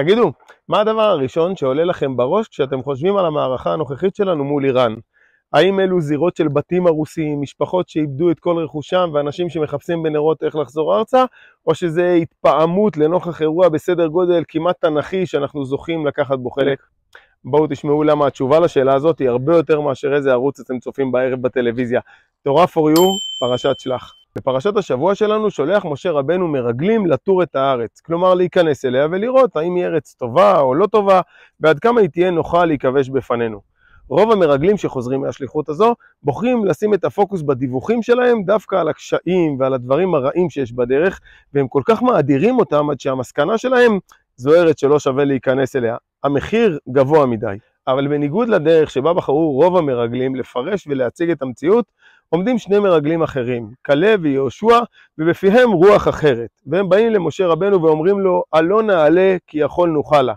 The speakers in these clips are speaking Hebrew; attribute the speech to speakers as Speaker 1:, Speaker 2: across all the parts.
Speaker 1: תגידו, מה הדבר הראשון שעולה לכם בראש כשאתם חושבים על המערכה הנוכחית שלנו מול איראן? האם אלו זירות של בתים הרוסים, משפחות שאיבדו את כל רכושם ואנשים שמחפשים בנרות איך לחזור ארצה, או שזה התפעמות לנוכח אירוע בסדר גודל כמעט תנכי שאנחנו זוכים לקחת בו חלק? בואו תשמעו למה התשובה לשאלה הזאת היא הרבה יותר מאשר איזה ערוץ אתם צופים בערב בטלוויזיה. תורה for you, פרשת שלח. בפרשת השבוע שלנו שולח משה רבנו מרגלים לטור את הארץ, כלומר להיכנס אליה ולראות האם היא ארץ טובה או לא טובה, ועד כמה היא תהיה נוחה להיכבש בפנינו. רוב המרגלים שחוזרים מהשליחות הזו בוחרים לשים את הפוקוס בדיווחים שלהם דווקא על הקשיים ועל הדברים הרעים שיש בדרך, והם כל כך מאדירים אותם עד שהמסקנה שלהם זו ארץ שלא שווה להיכנס אליה. המחיר גבוה מדי. אבל בניגוד לדרך שבה בחרו רוב המרגלים לפרש ולהציג את המציאות, עומדים שני מרגלים אחרים, כלב ויהושע, ובפיהם רוח אחרת. והם באים למשה רבנו ואומרים לו, "עלה נעלה כי יכול נוכל."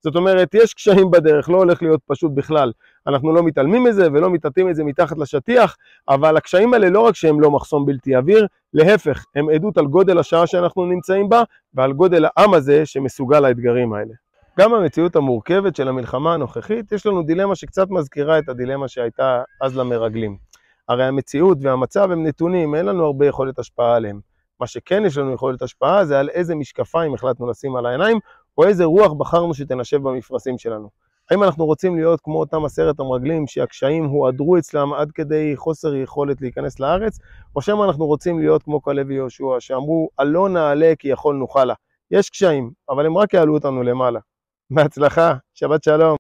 Speaker 1: זאת אומרת, יש קשיים בדרך, לא הולך להיות פשוט בכלל. אנחנו לא מתעלמים מזה ולא מטאטאים את זה מתחת לשטיח, אבל הקשיים האלה לא רק שהם לא מחסום בלתי עביר, להפך, הם עדות על גודל השעה שאנחנו נמצאים בה, ועל גודל העם הזה שמסוגל לאתגרים האלה. גם במציאות המורכבת של המלחמה הנוכחית, יש לנו דילמה שקצת מזכירה את הדילמה שהייתה אז למרגלים. הרי המציאות והמצב הם נתונים, אין לנו הרבה יכולת השפעה עליהם. מה שכן יש לנו יכולת השפעה זה על איזה משקפיים החלטנו לשים על העיניים, או איזה רוח בחרנו שתנשב במפרשים שלנו. האם אנחנו רוצים להיות כמו אותם 10 המרגלים שהקשיים הועדרו אצלם עד כדי חוסר יכולת להיכנס לארץ, או שמא אנחנו רוצים להיות כמו כלב ויהושע שאמרו, "עלה נעלה כי יכול נוכל." יש קשיים, אבל הם רק יעלו אותנו למעלה. בהצלחה, שבת שלום.